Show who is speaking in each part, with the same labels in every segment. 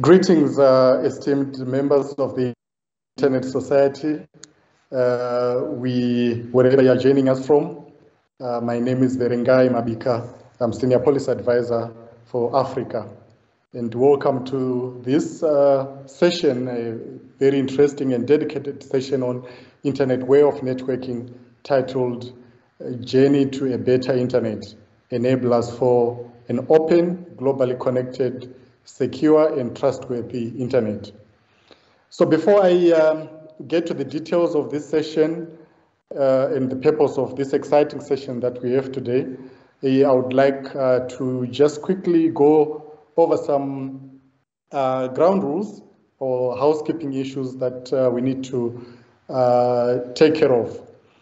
Speaker 1: Greetings, esteemed members of the Internet Society. Wherever you are joining us from, my name is Verengai Mabika. I'm Senior Policy Advisor for Africa. And welcome to this session, a very interesting and dedicated session on Internet Way of Networking, titled Journey to a Better Internet, Enablers for an Open, Globally Connected, Secure and Trustworthy Internet. So before I get to the details of this session and the purpose of this exciting session that we have today, I would like to just quickly go over some ground rules or housekeeping issues that we need to take care of.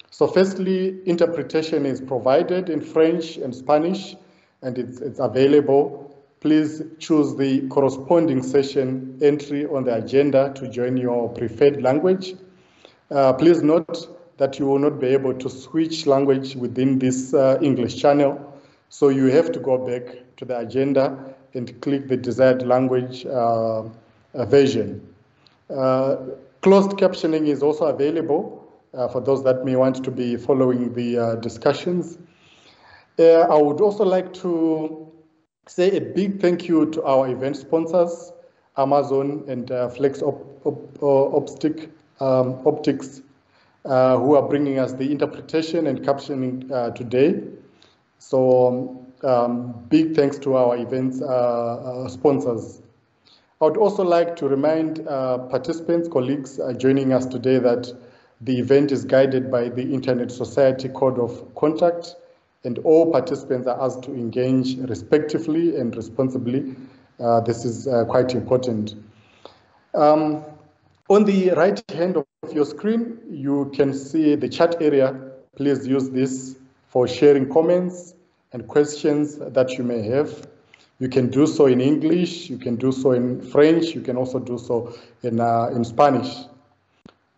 Speaker 1: So firstly, interpretation is provided in French and Spanish, and it's available. Please choose the corresponding session entry on the agenda to join your preferred language. Please note that you will not be able to switch language within this English channel, so you have to go back to the agenda and click the desired language version. Closed captioning is also available for those that may want to be following the discussions. I would also like to say a big thank you to our event sponsors, Amazon and Flex Optics, who are bringing us the interpretation and captioning today. So big thanks to our events sponsors. I would also like to remind participants, colleagues joining us today that the event is guided by the Internet Society Code of Conduct, and all participants are asked to engage respectively and responsibly. This is quite important. On the right hand of your screen, you can see the chat area. Please use this for sharing comments and questions that you may have. You can do so in English, you can do so in French, you can also do so in Spanish.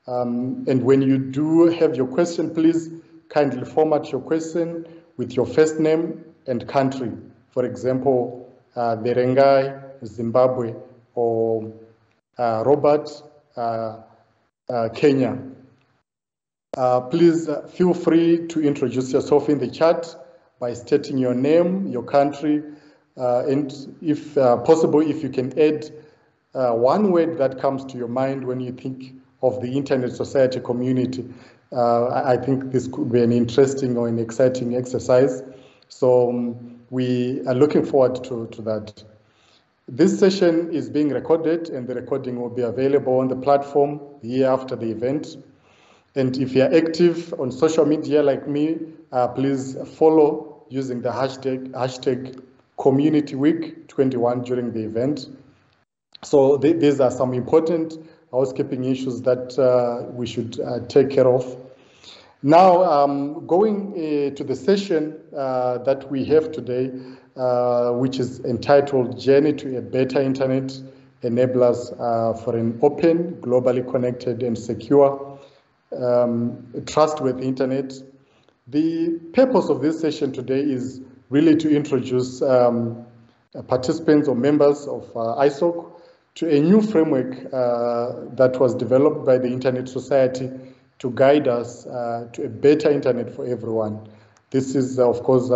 Speaker 1: And when you do have your question, please kindly format your question with your first name and country. For example, Verengai, Zimbabwe, or Robert, Kenya. Please feel free to introduce yourself in the chat by stating your name, your country, and if possible, if you can add one word that comes to your mind when you think of the Internet Society community. I think this could be an interesting or an exciting exercise. So we are looking forward to that. This session is being recorded, and the recording will be available on the platform here after the event. And if you're active on social media like me, please follow using the hashtag CommunityWeek21 during the event. So these are some important housekeeping issues that we should take care of. Now, going to the session that we have today, which is entitled Journey to a Better Internet, Enablers for an Open, Globally Connected and Secure, Trustworthy Internet. The purpose of this session today is really to introduce participants or members of ISOC to a new framework that was developed by the Internet Society to guide us to a better internet for everyone. This is, of course,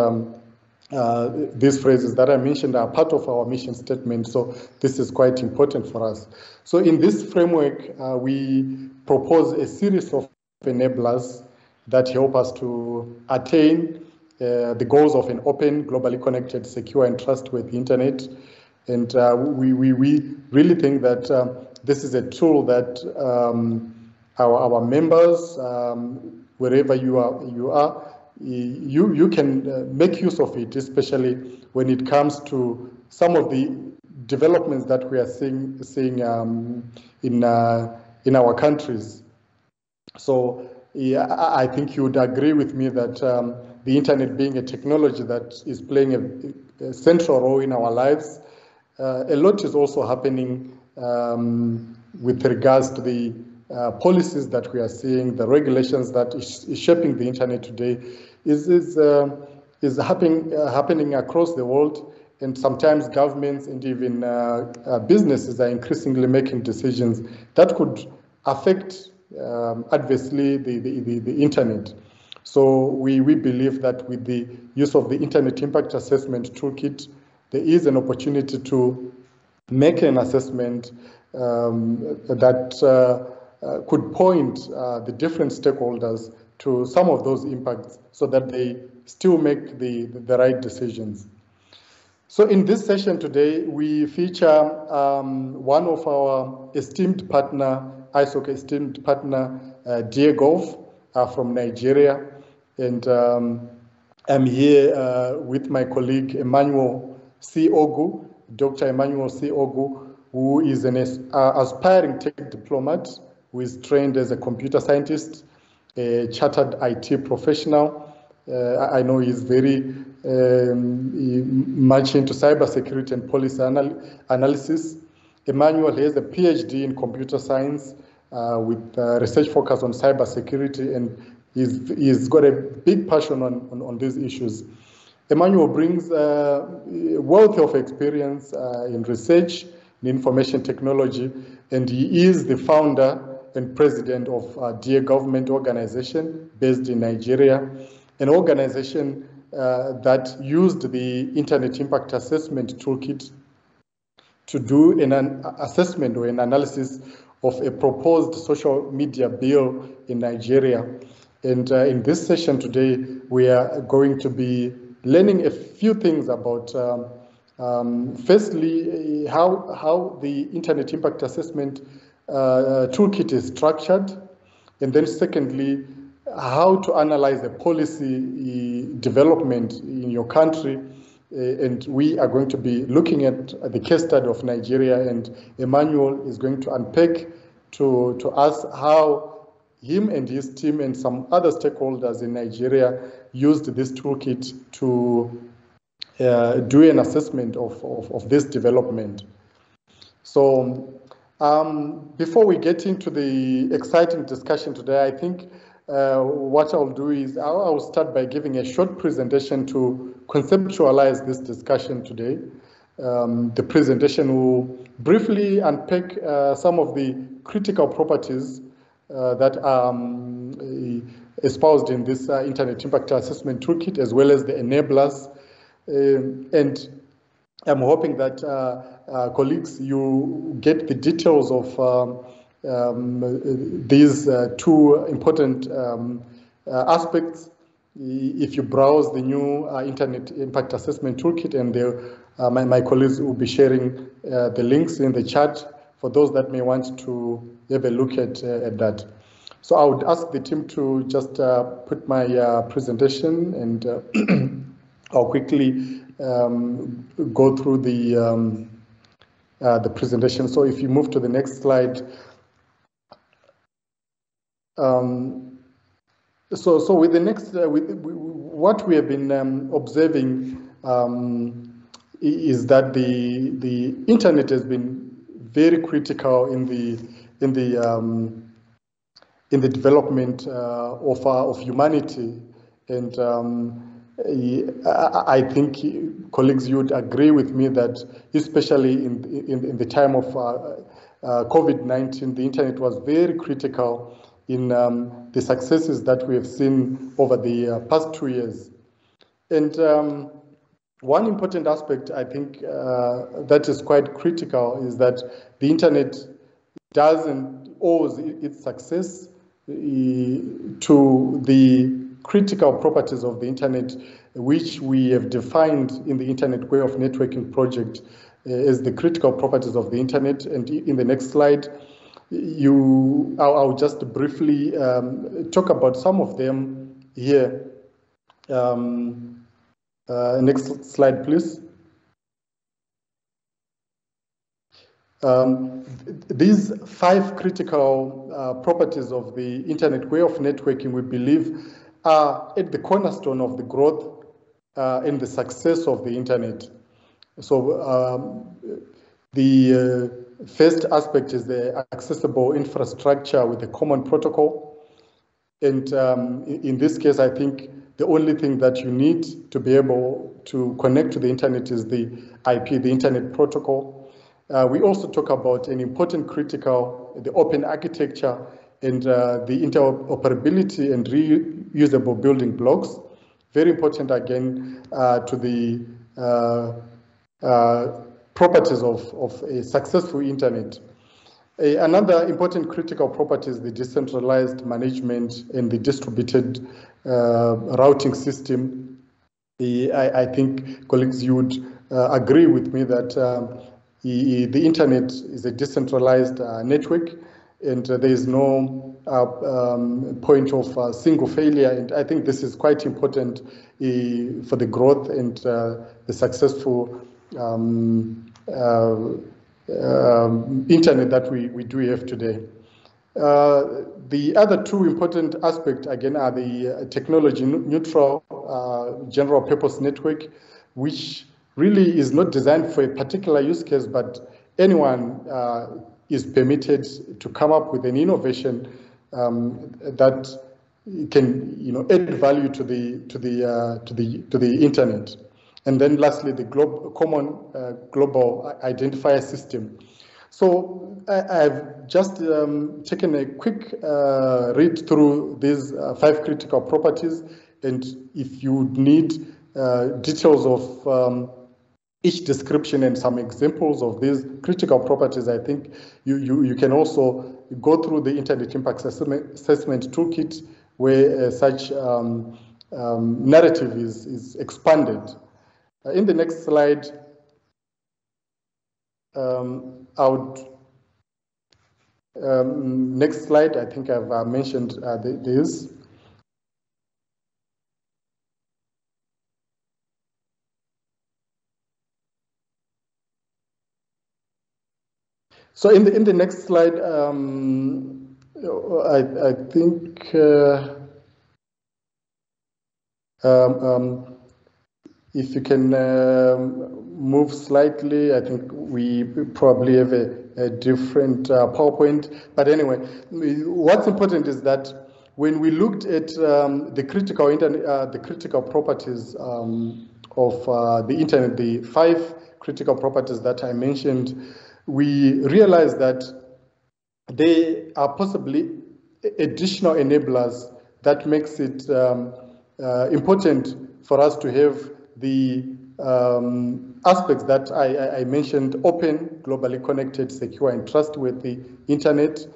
Speaker 1: these phrases that I mentioned are part of our mission statement, so this is quite important for us. So in this framework, we propose a series of enablers that help us to attain the goals of an open, globally connected, secure, and trustworthy internet. And we really think that this is a tool that our members, wherever you are, you can make use of it, especially when it comes to some of the developments that we are seeing in our countries. So yeah, I think you would agree with me that the internet being a technology that is playing a central role in our lives, a lot is also happening with regards to the policies that we are seeing, the regulations that is shaping the internet today is happening across the world, and sometimes governments and even businesses are increasingly making decisions that could affect adversely the internet. So we believe that with the use of the Internet Impact Assessment Toolkit, there is an opportunity to make an assessment that could point the different stakeholders to some of those impacts so that they still make the right decisions. So in this session today, we feature one of our esteemed partner, ISOC esteemed partner, Diego from Nigeria. And I'm here with my colleague, Emmanuel C. Ogu, Dr. Emmanuel C. Ogu, who is an aspiring tech diplomat who is trained as a computer scientist, a chartered IT professional. I know he's very much into cybersecurity and policy analysis. Emmanuel has a PhD in computer science with research focus on cybersecurity, and he's got a big passion on these issues. Emmanuel brings a wealth of experience in research, in information technology, and he is the founder and president of DEAR Government Organization based in Nigeria, an organization that used the Internet Impact Assessment Toolkit to do an assessment or an analysis of a proposed social media bill in Nigeria. And in this session today, we are going to be learning a few things about, firstly, how the Internet Impact Assessment Toolkit is structured, and then secondly, how to analyze the policy development in your country. And we are going to be looking at the case study of Nigeria, and Emmanuel is going to unpack to us how him and his team and some other stakeholders in Nigeria used this toolkit to do an assessment of this development. So before we get into the exciting discussion today, I think what I'll do is I'll start by giving a short presentation to conceptualize this discussion today. The presentation will briefly unpack some of the critical properties that are espoused in this Internet Impact Assessment Toolkit, as well as the enablers. And I'm hoping that colleagues, you get the details of these two important aspects if you browse the new Internet Impact Assessment Toolkit, and my colleagues will be sharing the links in the chat for those that may want to have a look at that. So I would ask the team to just put my presentation, and I'll quickly go through the presentation. So if you move to the next slide. So with the next, what we have been observing is that the internet has been very critical in the development of humanity, and I think colleagues, you would agree with me that especially in the time of COVID-19, the internet was very critical in the successes that we have seen over the past 2 years. And one important aspect, I think, that is quite critical is that the internet doesn't owe its success to the critical properties of the internet, which we have defined in the Internet Way of Networking project as the critical properties of the internet. And in the next slide, I'll just briefly talk about some of them here. Next slide, please. These 5 critical properties of the Internet Way of Networking, we believe, are at the cornerstone of the growth and the success of the internet. So the first aspect is the accessible infrastructure with a common protocol. And in this case, I think the only thing that you need to be able to connect to the internet is the IP, the internet protocol. We also talk about an important critical, the open architecture and the interoperability and reusable building blocks. Very important again to the properties of a successful internet. Another important critical property is the decentralized management and the distributed routing system. I think colleagues, you would agree with me that the internet is a decentralized network, and there is no point of single failure. And I think this is quite important for the growth and the successful internet that we do have today. The other two important aspects, again, are the technology neutral general purpose network, which really is not designed for a particular use case, but anyone is permitted to come up with an innovation that can, add value to the internet. And then lastly, the common global identifier system. So I've just taken a quick read through these 5 critical properties, and if you need details of each description and some examples of these critical properties, I think you can also go through the Internet Impact Assessment Toolkit, where such narrative is expanded. In the next slide, next slide, I think I've mentioned this. So in the next slide, I think if you can move slightly, I think we probably have a different PowerPoint. But anyway, what's important is that when we looked at the critical properties of the internet, the 5 critical properties that I mentioned, we realized that there are possibly additional enablers that makes it important for us to have the aspects that I mentioned: open, globally connected, secure, and trustworthy internet.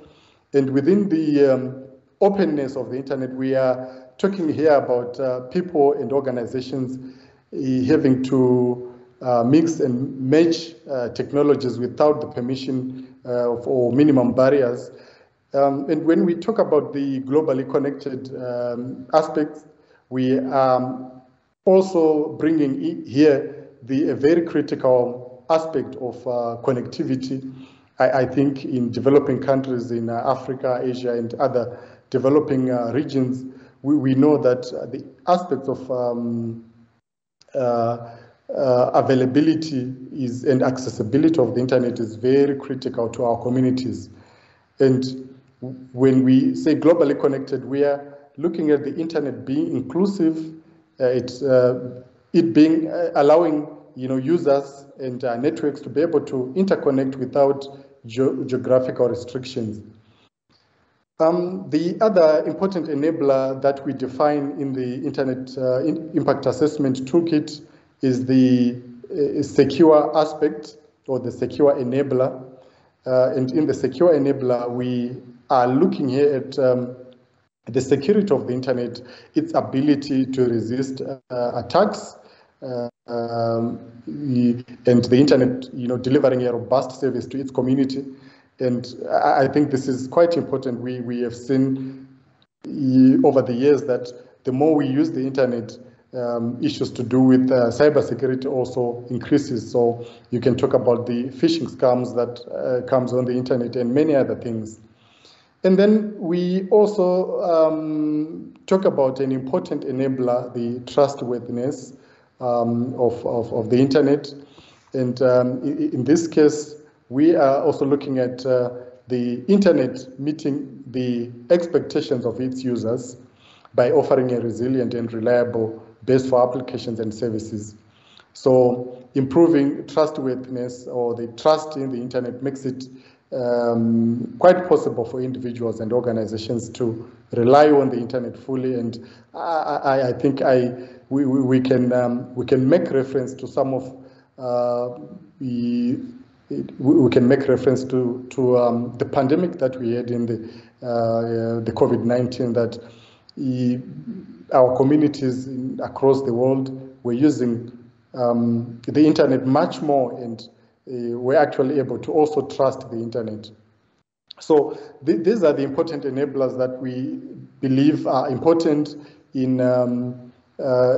Speaker 1: And within the openness of the internet, we are talking here about people and organizations having to mix and match technologies without the permission or minimum barriers. And when we talk about the globally connected aspects, we are also bringing in here a very critical aspect of connectivity. I think in developing countries in Africa, Asia, and other developing regions, we know that the aspects of availability and accessibility of the internet is very critical to our communities. And when we say globally connected, we are looking at the internet being inclusive, it being allowing users and networks to be able to interconnect without geographical restrictions. The other important enabler that we define in the Internet Impact Assessment Toolkit is the secure aspect, or the secure enabler. And in the secure enabler, we are looking here at the security of the internet, its ability to resist attacks, and the internet, delivering a robust service to its community. And I think this is quite important. We have seen over the years that the more we use the internet, issues to do with cybersecurity also increases. So you can talk about the phishing scams that comes on the internet and many other things. And then we also talk about an important enabler, the trustworthiness of the internet. And in this case, we are also looking at the internet meeting the expectations of its users. by offering a resilient and reliable base for applications and services. So improving trustworthiness or the trust in the internet makes it quite possible for individuals and organizations to rely on the internet fully. And I think we can make reference to some of we can make reference to the pandemic that we had in the COVID-19, that our communities across the world were using the internet much more, and we're actually able to also trust the internet. So these are the important enablers that we believe are important in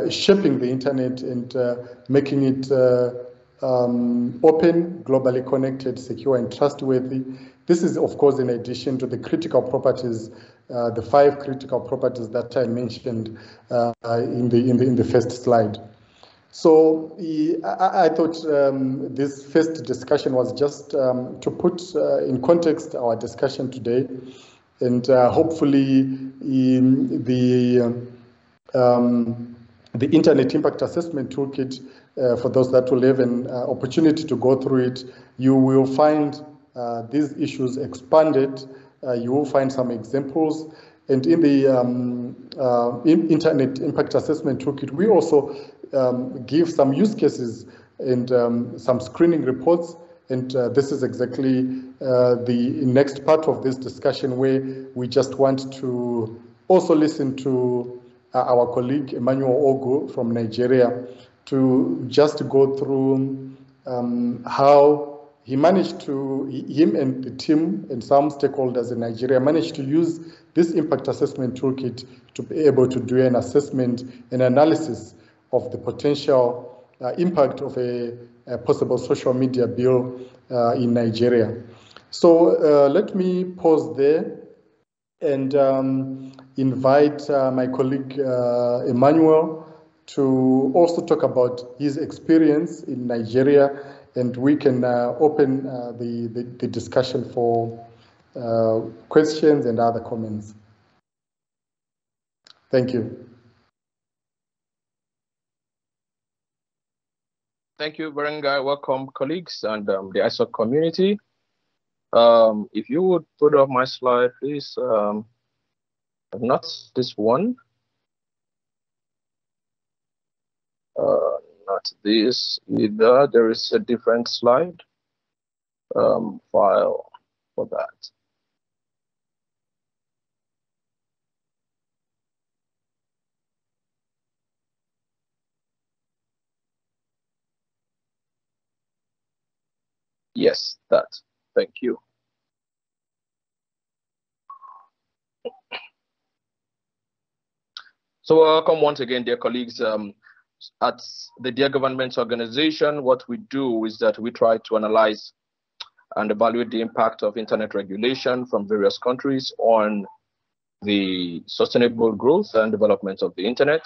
Speaker 1: shaping the internet and making it open, globally connected, secure, and trustworthy. This is, of course, in addition to the critical properties, the 5 critical properties that I mentioned in the first slide. So I thought this first discussion was just to put in context our discussion today, and hopefully in the Internet Impact Assessment Toolkit, for those that will have an opportunity to go through it, you will find these issues expanded. You will find some examples. And in the Internet Impact Assessment Toolkit, we also give some use cases and some screening reports. And this is exactly the next part of this discussion, where we just want to also listen to our colleague Emmanuel Ogo from Nigeria to just go through how he managed to, him and the team and some stakeholders in Nigeria managed to use this impact assessment toolkit to be able to do an assessment and analysis of the potential impact of a possible social media bill in Nigeria. So let me pause there and invite my colleague Emmanuel to also talk about his experience in Nigeria, and we can open the discussion for questions and other comments. Thank you.
Speaker 2: Thank you, Verengai. Welcome, colleagues and the ISOC community. If you would put up my slide, please. Not this one. Not this either. There is a different slide file for that. Yes, that. Thank you. So welcome once again, dear colleagues. At the Dear Government Organization, what we do is that we try to analyze and evaluate the impact of internet regulation from various countries on the sustainable growth and development of the internet.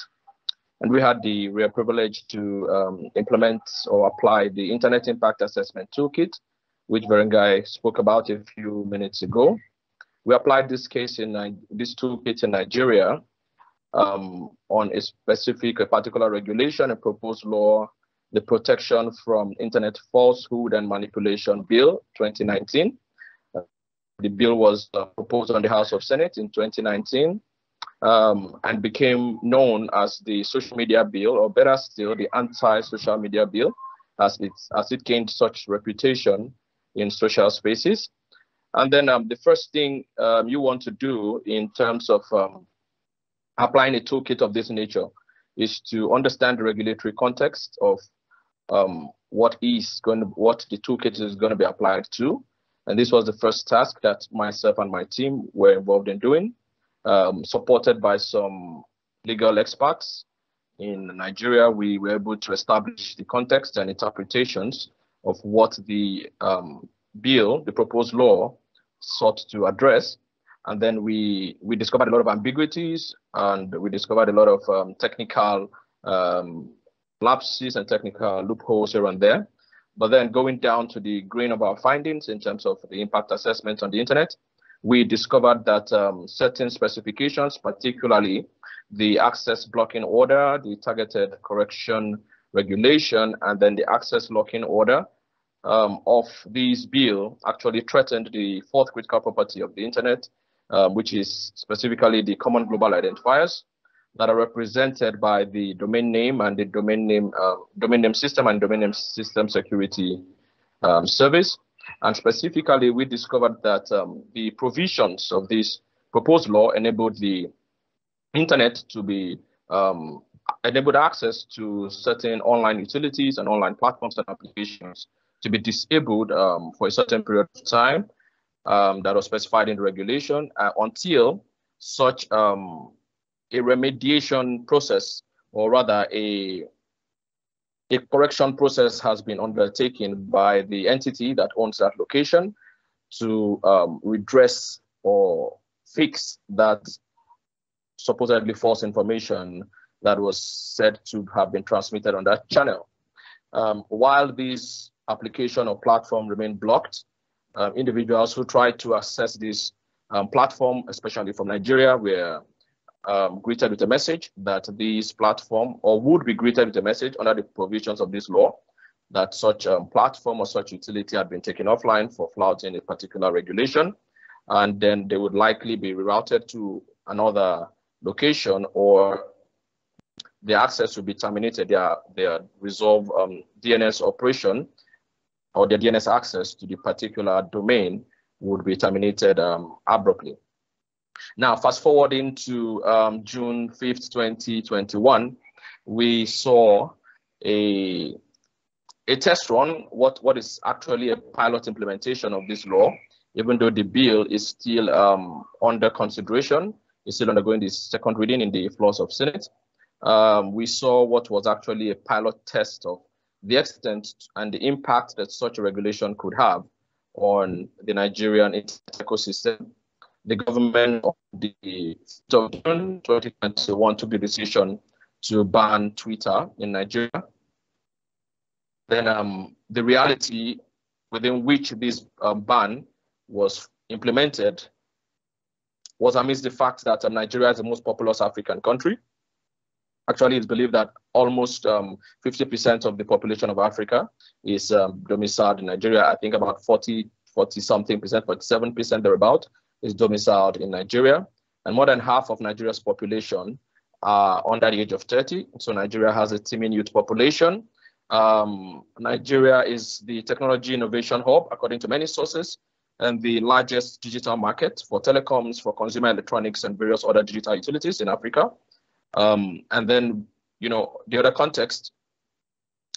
Speaker 2: And we had the rare privilege to implement or apply the Internet Impact Assessment Toolkit, which Verengai spoke about a few minutes ago. We applied this toolkit in Nigeria on a particular regulation, a proposed law, the Protection from Internet Falsehood and Manipulation Bill 2019. The bill was proposed on the House of Senate in 2019 and became known as the Social Media Bill, or better still, the Anti-Social Media Bill, as it gained such reputation in social spaces. And then the first thing you want to do in terms of applying a toolkit of this nature is to understand the regulatory context of what the toolkit is going to be applied to. And this was the first task that myself and my team were involved in doing, supported by some legal experts. In Nigeria, we were able to establish the context and interpretations of what the bill, the proposed law, sought to address. And then we discovered a lot of ambiguities, and we discovered a lot of technical lapses and technical loopholes here and there. But then going down to the grain of our findings in terms of the impact assessment on the internet, we discovered that certain specifications, particularly the access blocking order, the targeted correction regulation, and then the access locking order of this bill actually threatened the fourth critical property of the internet, which is specifically the common global identifiers that are represented by the domain name and the domain name system and domain name system security service. And specifically, we discovered that the provisions of this proposed law enabled the internet to be enabled access to certain online utilities and online platforms and applications to be disabled for a certain period of time that was specified in the regulation until such a remediation process, or rather a correction process, has been undertaken by the entity that owns that location to redress or fix that supposedly false information that was said to have been transmitted on that channel. While this application or platform remained blocked, individuals who tried to access this platform, especially from Nigeria, were greeted with a message that this platform, or would be greeted with a message under the provisions of this law, that such platform or such utility had been taken offline for flouting a particular regulation, and then they would likely be rerouted to another location, or the access would be terminated, their resolve DNS operation or their DNS access to the particular domain would be terminated abruptly. Now, fast forwarding to June 5th, 2021, we saw a test run, what is actually a pilot implementation of this law, even though the bill is still under consideration, it's still undergoing the second reading in the floors of Senate. We saw what was actually a pilot test of the extent and the impact that such a regulation could have on the Nigerian ecosystem. The government on the 5th of June 2021 took the decision to ban Twitter in Nigeria. Then the reality within which this ban was implemented was amidst the fact that Nigeria is the most populous African country. Actually, it's believed that almost 50% of the population of Africa is domiciled in Nigeria. I think about 40-something percent, 47% thereabout, is domiciled in Nigeria. And more than half of Nigeria's population are under the age of 30. So Nigeria has a teeming youth population. Nigeria is the technology innovation hub, according to many sources, and the largest digital market for telecoms, for consumer electronics, and various other digital utilities in Africa. And then, the other context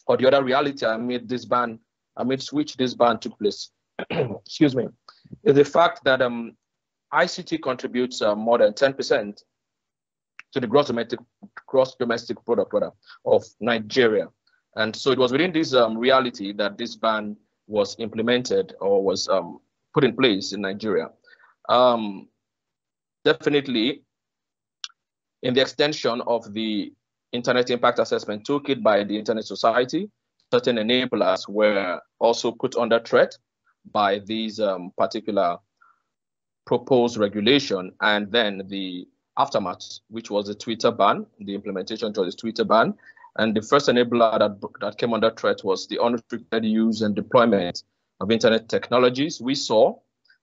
Speaker 2: or the other reality amidst which this ban took place, excuse me, is the fact that ICT contributes more than 10% to the gross domestic product of Nigeria. And so it was within this reality that this ban was implemented or was put in place in Nigeria. Definitely, in the extension of the Internet Impact Assessment Toolkit by the Internet Society, certain enablers were also put under threat by these particular proposed regulation, and then the aftermath, which was the Twitter ban, the implementation to this Twitter ban. And the first enabler that came under threat was the unrestricted use and deployment of internet technologies. We saw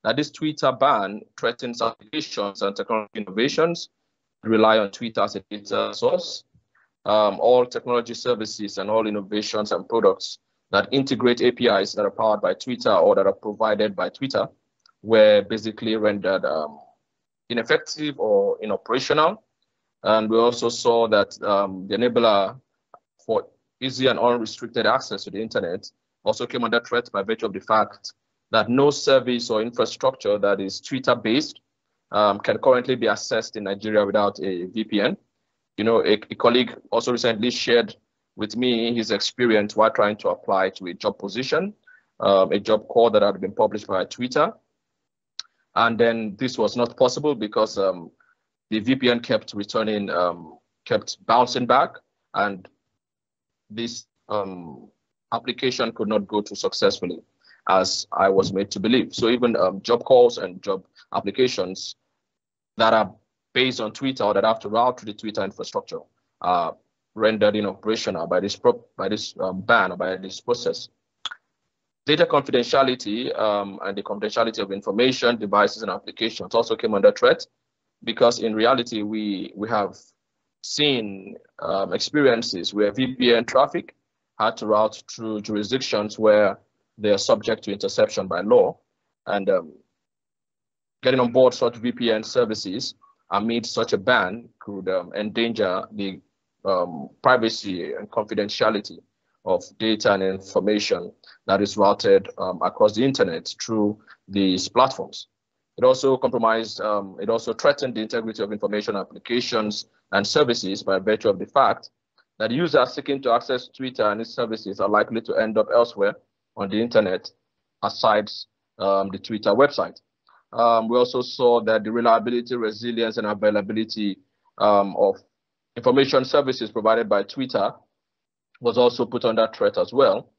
Speaker 2: that this Twitter ban threatens applications and technology innovations rely on Twitter as a data source. All technology services and all innovations and products that integrate APIs that are powered by Twitter or that are provided by Twitter were basically rendered ineffective or inoperational. And we also saw that the enabler for easy and unrestricted access to the internet also came under threat by virtue of the fact that no service or infrastructure that is Twitter-based can currently be accessed in Nigeria without a VPN. A colleague also recently shared with me his experience while trying to apply to a job position, a job call that had been published by Twitter. And then this was not possible because the VPN kept returning, kept bouncing back, and this application could not go through successfully, as I was made to believe. So even job calls and job applications that are based on Twitter or that have to route through the Twitter infrastructure are rendered inoperational by this ban or by this process. Data confidentiality and the confidentiality of information, devices, and applications also came under threat, because in reality, we have seen experiences where VPN traffic had to route through jurisdictions where they are subject to interception by law, and getting on board such VPN services amid such a ban could endanger the privacy and confidentiality of data and information that is routed across the internet through these platforms. It also compromised, it also threatened the integrity of information applications and services by virtue of the fact that users seeking to access Twitter and its services are likely to end up elsewhere on the internet aside the Twitter website. We also saw that the reliability, resilience, and availability of information services provided by Twitter was also put under threat as well.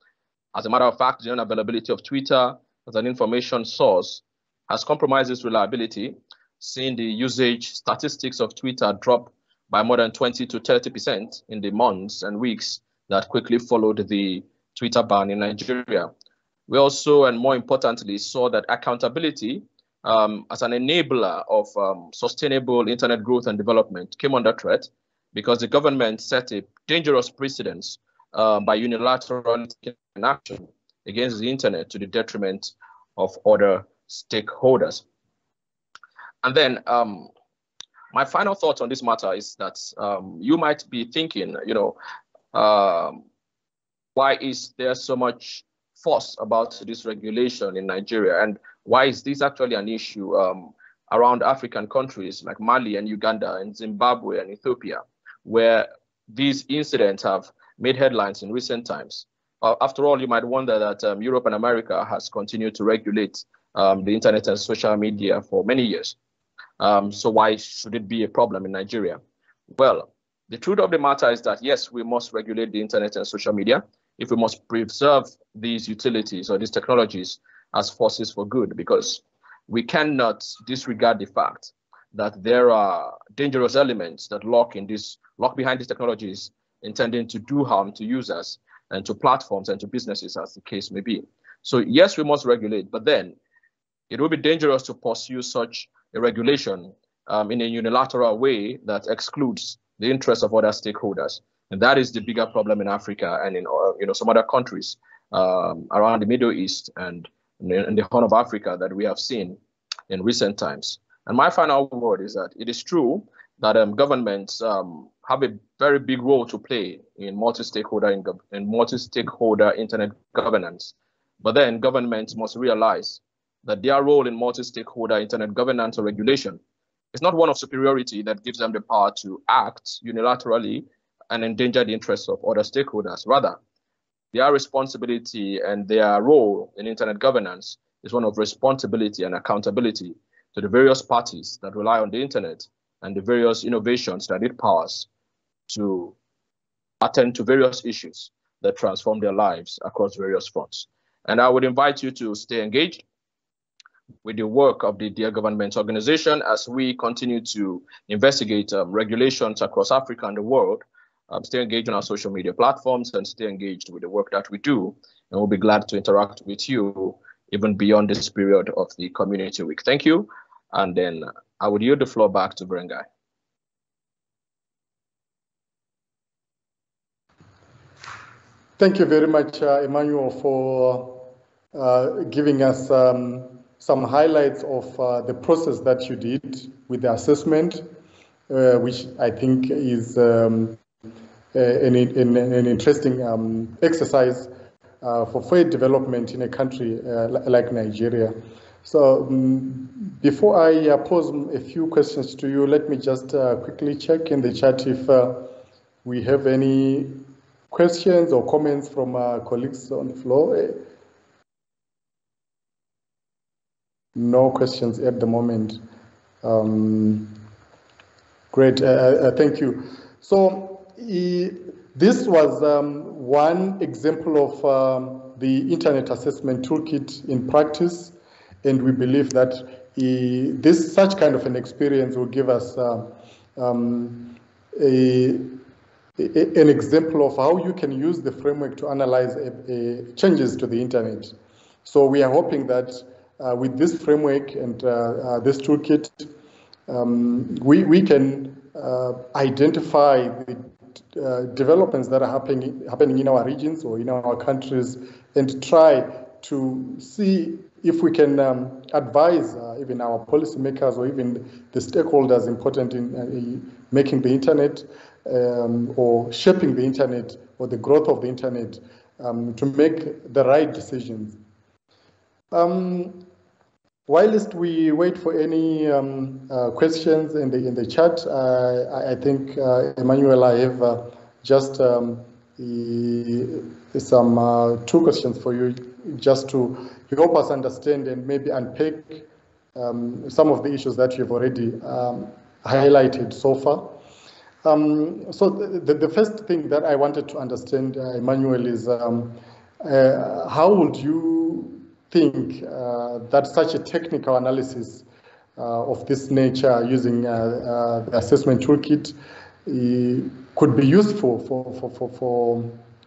Speaker 2: As a matter of fact, the unavailability of Twitter as an information source has compromised its reliability, seeing the usage statistics of Twitter drop by more than 20 to 30% in the months and weeks that quickly followed the Twitter ban in Nigeria. We also, and more importantly, saw that accountability as an enabler of sustainable internet growth and development came under threat, because the government set a dangerous precedence by unilaterally taking action against the internet to the detriment of other stakeholders. And then my final thought on this matter is that you might be thinking, why is there so much fuss about this regulation in Nigeria, and why is this actually an issue around African countries like Mali and Uganda and Zimbabwe and Ethiopia, where these incidents have made headlines in recent times? After all, you might wonder that Europe and America has continued to regulate the internet and social media for many years. So why should it be a problem in Nigeria? Well, the truth of the matter is that, yes, we must regulate the internet and social media if we must preserve these utilities or these technologies as forces for good, because we cannot disregard the fact that there are dangerous elements that lock behind these technologies, intending to do harm to users and to platforms and to businesses, as the case may be. So yes, we must regulate, but then it will be dangerous to pursue such a regulation in a unilateral way that excludes the interests of other stakeholders. And that is the bigger problem in Africa and in some other countries around the Middle East and in the Horn of Africa that we have seen in recent times. And my final word is that it is true that governments have a very big role to play in multi-stakeholder internet governance. But then governments must realize that their role in multi-stakeholder internet governance or regulation is not one of superiority that gives them the power to act unilaterally and endanger the interests of other stakeholders. Rather, their responsibility and their role in internet governance is one of responsibility and accountability to the various parties that rely on the internet and the various innovations that it powers to attend to various issues that transform their lives across various fronts. And I would invite you to stay engaged with the work of the Dear Government organization as we continue to investigate regulations across Africa and the world. Stay engaged on our social media platforms and stay engaged with the work that we do. And we'll be glad to interact with you even beyond this period of the Community Week. Thank you. And then I would yield the floor back to Verengai.
Speaker 1: Thank you very much, Emmanuel, for giving us some highlights of the process that you did with the assessment, which I think is an interesting exercise for fair development in a country like Nigeria. So before I pose a few questions to you, let me just quickly check in the chat if we have any questions or comments from our colleagues on the floor. No questions at the moment. Great, thank you. So this was one example of the Internet Assessment Toolkit in practice. And we believe that such kind of an experience will give us an example of how you can use the framework to analyze changes to the internet. So we are hoping that with this framework and this toolkit, we can identify the developments that are happening in our regions or in our countries, and try to see if we can advise even our policymakers or even the stakeholders important in making the internet or shaping the internet or the growth of the internet to make the right decisions. Whilst we wait for any questions in the chat, I think, Emmanuel, I have just some 2 questions for you, just to help us understand and maybe unpack some of the issues that you've already highlighted so far. So the first thing that I wanted to understand, Emmanuel, is how would you think that such a technical analysis of this nature using the assessment toolkit could be useful for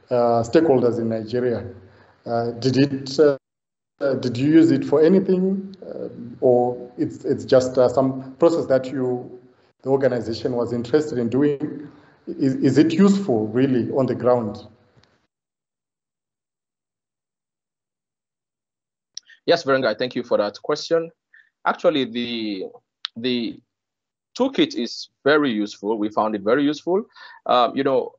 Speaker 1: stakeholders in Nigeria? Did you use it for anything, or it's just some process that the organization was interested in doing? Is it useful really on the ground?
Speaker 2: Yes, Verengai, thank you for that question. Actually, the toolkit is very useful. We found it very useful. You know,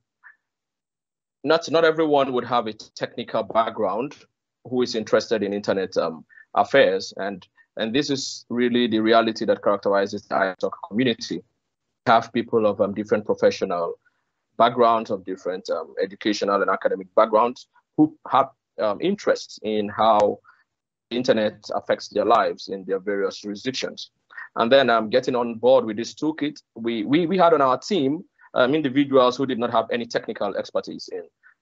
Speaker 2: not everyone would have a technical background who is interested in internet affairs, and this is really the reality that characterizes the iTalk community. We have people of different professional backgrounds, of different educational and academic backgrounds, who have interests in how the internet affects their lives in their various jurisdictions. And then getting on board with this toolkit, we had on our team individuals who did not have any technical expertise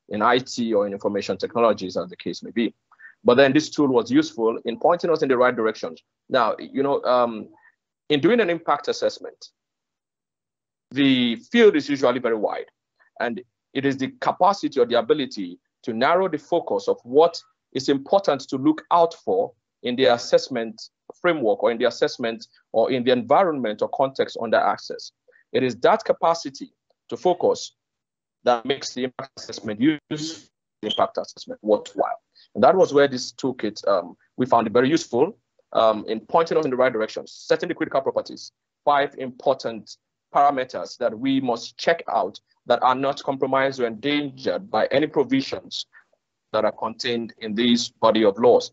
Speaker 2: in IT or in information technologies, as the case may be. But then this tool was useful in pointing us in the right directions. Now, you know, in doing an impact assessment, the field is usually very wide, and it is the capacity or the ability to narrow the focus of what is important to look out for in the assessment framework or in the assessment or in the environment or context under access. It is that capacity to focus that makes the impact assessment useful, the impact assessment worthwhile. And that was where this toolkit, we found it very useful in pointing us in the right direction, setting the critical properties, 5 important parameters that we must check out that are not compromised or endangered by any provisions that are contained in this body of laws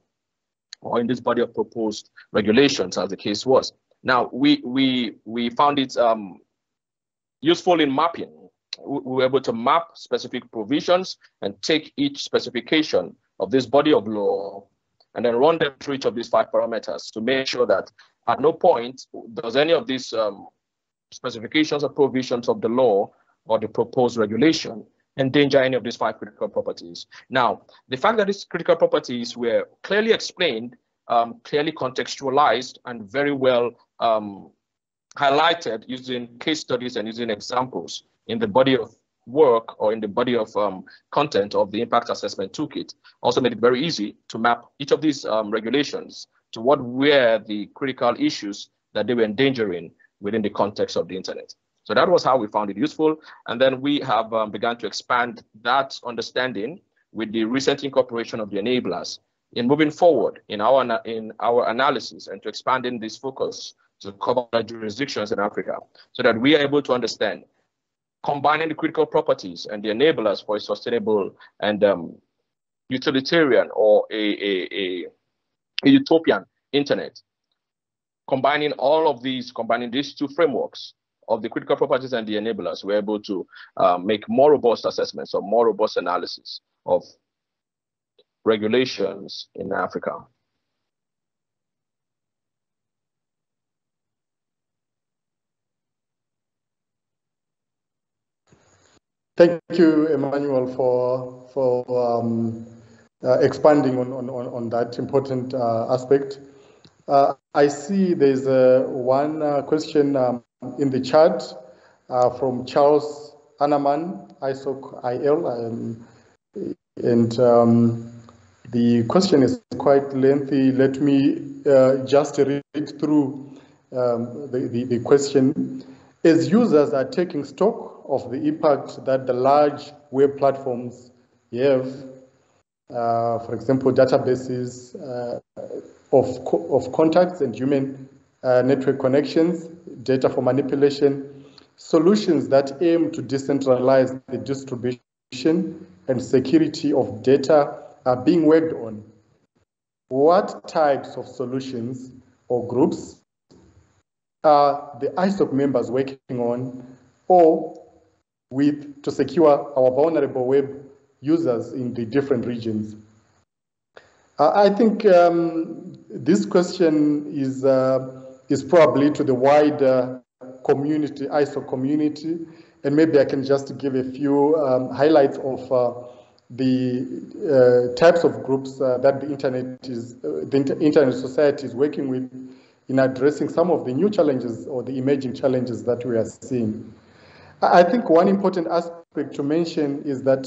Speaker 2: or in this body of proposed regulations, as the case was. Now, we found it useful in mapping. We were able to map specific provisions and take each specification of this body of law and then run them through each of these 5 parameters to make sure that at no point does any of these specifications or provisions of the law or the proposed regulation endanger any of these 5 critical properties. Now, the fact that these critical properties were clearly explained, clearly contextualized, and very well highlighted using case studies and using examples in the body of work or in the body of content of the Impact Assessment Toolkit also made it very easy to map each of these regulations to what were the critical issues that they were endangering within the context of the internet. So that was how we found it useful. And then we have begun to expand that understanding with the recent incorporation of the enablers in moving forward in our analysis and to expanding this focus to cover jurisdictions in Africa so that we are able to understand combining the critical properties and the enablers for a sustainable and utilitarian or a utopian internet. Combining these 2 frameworks of the critical properties and the enablers, we're able to make more robust assessments or more robust analysis of regulations in Africa.
Speaker 1: Thank you, Emmanuel, for expanding on that important aspect. I see there's one question in the chat from Charles Anaman, ISOC IL, and the question is quite lengthy. Let me just read through the question. As users are taking stock of the impact that the large web platforms have, for example, databases of contacts and human network connections, data for manipulation, solutions that aim to decentralize the distribution and security of data are being worked on. What types of solutions or groups are the ISOC members working on or with to secure our vulnerable web users in the different regions? I think this question is probably to the wider community, ISOC community, and maybe I can just give a few highlights of the types of groups that the Internet Society is working with in addressing some of the new challenges or the emerging challenges that we are seeing. I think one important aspect to mention is that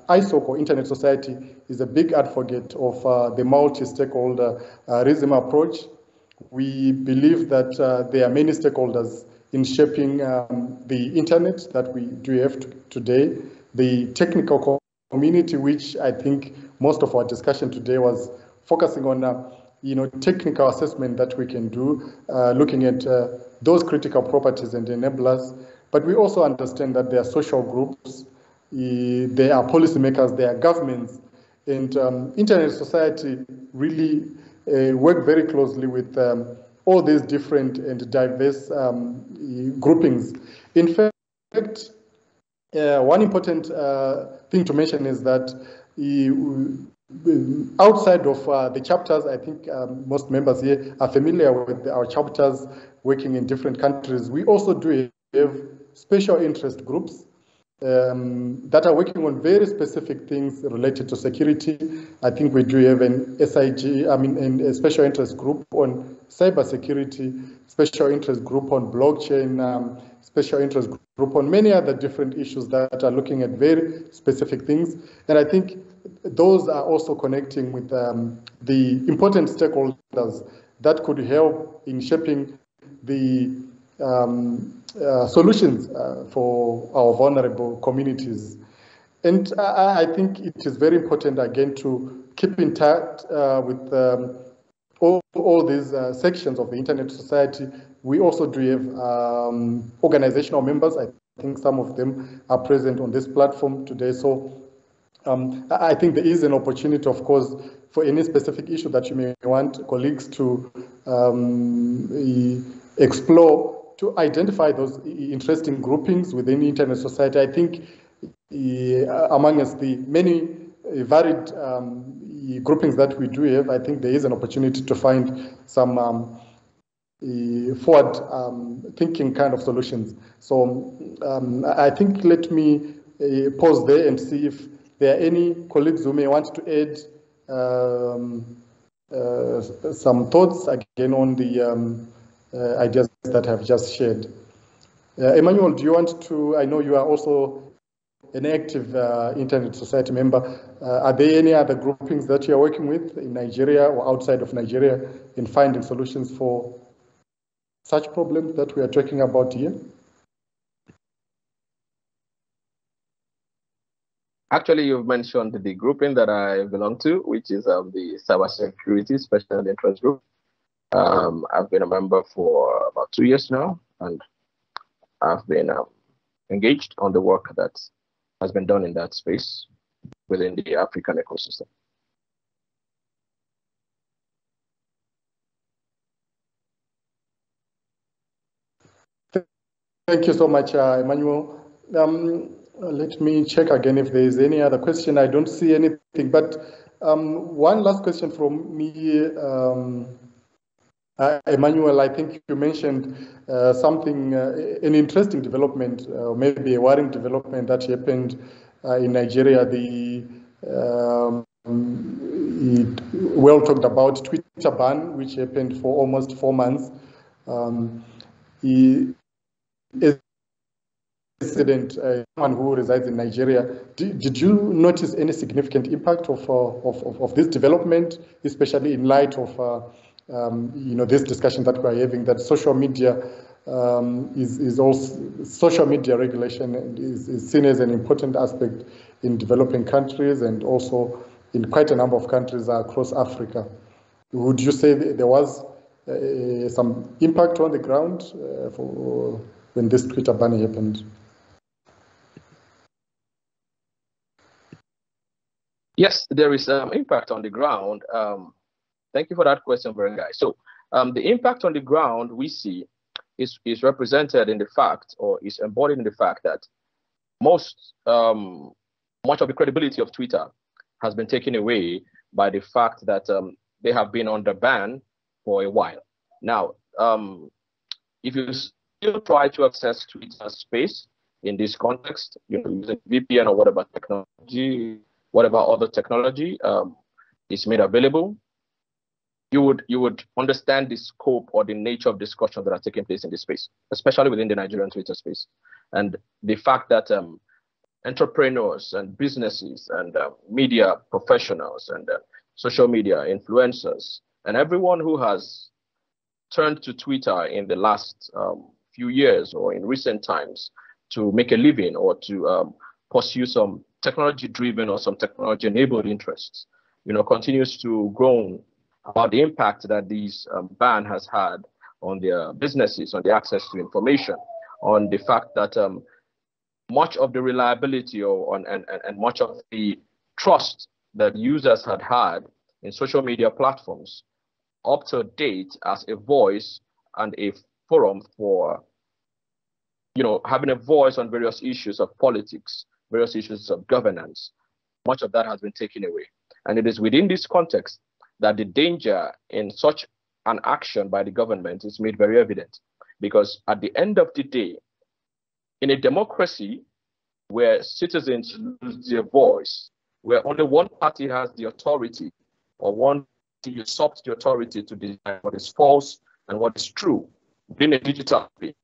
Speaker 1: ISOC, or Internet Society, is a big advocate of the multi-stakeholder RISM approach. We believe that there are many stakeholders in shaping the internet that we do have today. The technical community, which I think most of our discussion today was focusing on, technical assessment that we can do, looking at those critical properties and enablers. But we also understand that there are social groups, there are policymakers, there are governments, and Internet Society really work very closely with all these different and diverse groupings. In fact, one important thing to mention is that outside of the chapters, I think most members here are familiar with our chapters working in different countries. We also do have special interest groups that are working on very specific things related to security. I think we do have an a special interest group on cybersecurity, special interest group on blockchain, special interest group on many other different issues that are looking at very specific things. And I think those are also connecting with the important stakeholders that could help in shaping the solutions for our vulnerable communities. And I think it is very important, again, to keep in touch with all these sections of the Internet Society. We also do have organizational members. I think some of them are present on this platform today. So I think there is an opportunity, of course, for any specific issue that you may want colleagues to explore, to identify those interesting groupings within the Internet Society. I think among us, the many varied groupings that we do have, I think there is an opportunity to find some forward thinking kind of solutions. So I think let me pause there and see if there are any colleagues who may want to add some thoughts again on the ideas that I've just shared. Emmanuel, do you want to, I know you are also an active Internet Society member. Are there any other groupings that you are working with in Nigeria or outside of Nigeria in finding solutions for such problems that we are talking about here?
Speaker 2: Actually, you've mentioned the grouping that I belong to, which is the Cybersecurity Special Interest Group. I've been a member for about 2 years now, and I've been engaged on the work that has been done in that space within the African ecosystem.
Speaker 1: Thank you so much, Emmanuel. Let me check again if there is any other question. I don't see anything, but one last question from me. Emmanuel, I think you mentioned something, an interesting development, maybe a worrying development that happened in Nigeria. well talked about Twitter ban, which happened for almost 4 months. President, someone who resides in Nigeria, did you notice any significant impact of this development, especially in light of this discussion that we're having, that social media is also social media regulation is seen as an important aspect in developing countries and also in quite a number of countries across Africa? Would you say there was some impact on the ground for when this Twitter ban happened?
Speaker 2: Yes, there is impact on the ground. Thank you for that question, Verengai. So the impact on the ground we see is represented in the fact, or is embodied in the fact that much of the credibility of Twitter has been taken away by the fact that they have been under ban for a while. Now, if you still try to access Twitter space in this context, using VPN or whatever technology, whatever other technology is made available, you would understand the scope or the nature of discussions that are taking place in this space, especially within the Nigerian Twitter space. And the fact that entrepreneurs and businesses and media professionals and social media influencers and everyone who has turned to Twitter in the last few years or in recent times to make a living or to pursue some technology-driven or some technology-enabled interests, continues to grow about the impact that this ban has had on their businesses, on the access to information, on the fact that much of the reliability and much of the trust that users had in social media platforms up to date as a voice and a forum for having a voice on various issues of politics, various issues of governance, much of that has been taken away. And it is within this context that the danger in such an action by the government is made very evident. Because at the end of the day, in a democracy where citizens lose their voice, where only one party has the authority or one party usurps the authority to decide what is false and what is true within a digital space,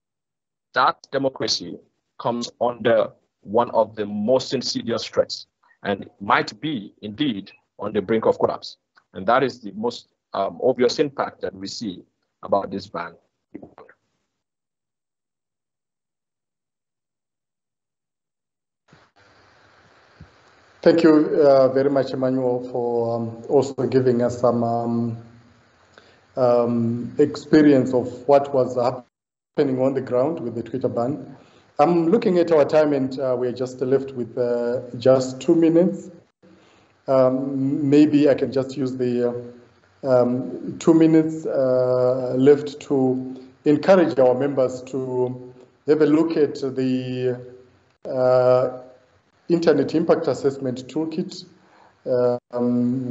Speaker 2: that democracy comes under one of the most insidious threats and might be indeed on the brink of collapse. And that is the most obvious impact that we see about this ban.
Speaker 1: Thank you very much, Emmanuel, for also giving us some experience of what was happening on the ground with the Twitter ban. I'm looking at our time and we're just left with just 2 minutes. Maybe I can just use the 2 minutes left to encourage our members to have a look at the Internet Impact Assessment Toolkit,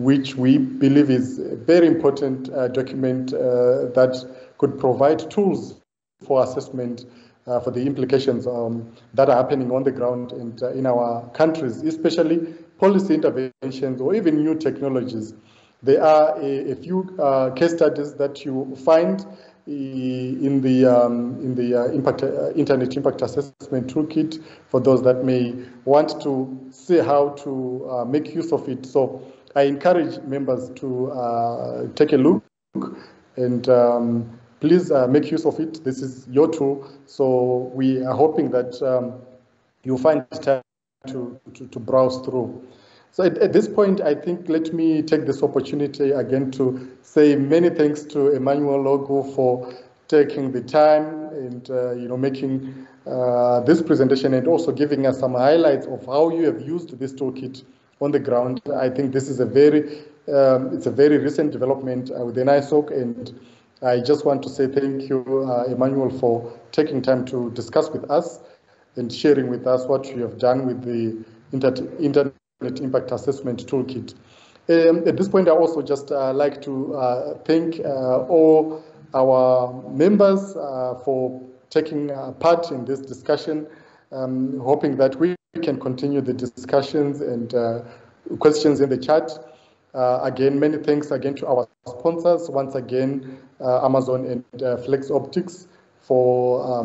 Speaker 1: which we believe is a very important document that could provide tools for assessment for the implications that are happening on the ground and in our countries, especially policy interventions or even new technologies. There are a few case studies that you find in the Internet Impact Assessment Toolkit for those that may want to see how to make use of it. So I encourage members to take a look and please make use of it. This is your tool. So we are hoping that you'll find time to browse through. So at this point, I think let me take this opportunity again to say many thanks to Emmanuel Logo for taking the time and making this presentation and also giving us some highlights of how you have used this toolkit on the ground. I think this is it's a very recent development within ISOC, and I just want to say thank you, Emmanuel, for taking time to discuss with us and sharing with us what you have done with the Internet Impact Assessment Toolkit. At this point, I also just like to thank all our members for taking part in this discussion, hoping that we can continue the discussions and questions in the chat. Again, many thanks again to our sponsors, once again, Amazon and Flex Optics for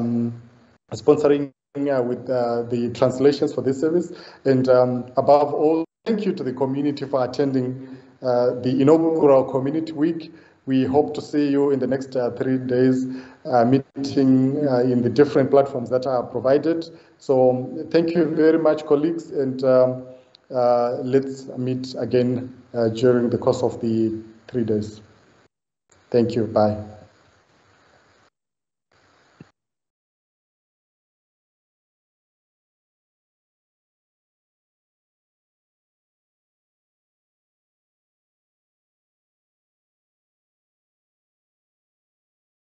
Speaker 1: sponsoring with the translations for this service. And above all, thank you to the community for attending the inaugural Community Week. We hope to see you in the next 3 days, meeting in the different platforms that are provided. So thank you very much, colleagues, and let's meet again during the course of the 3 days. Thank you. Bye.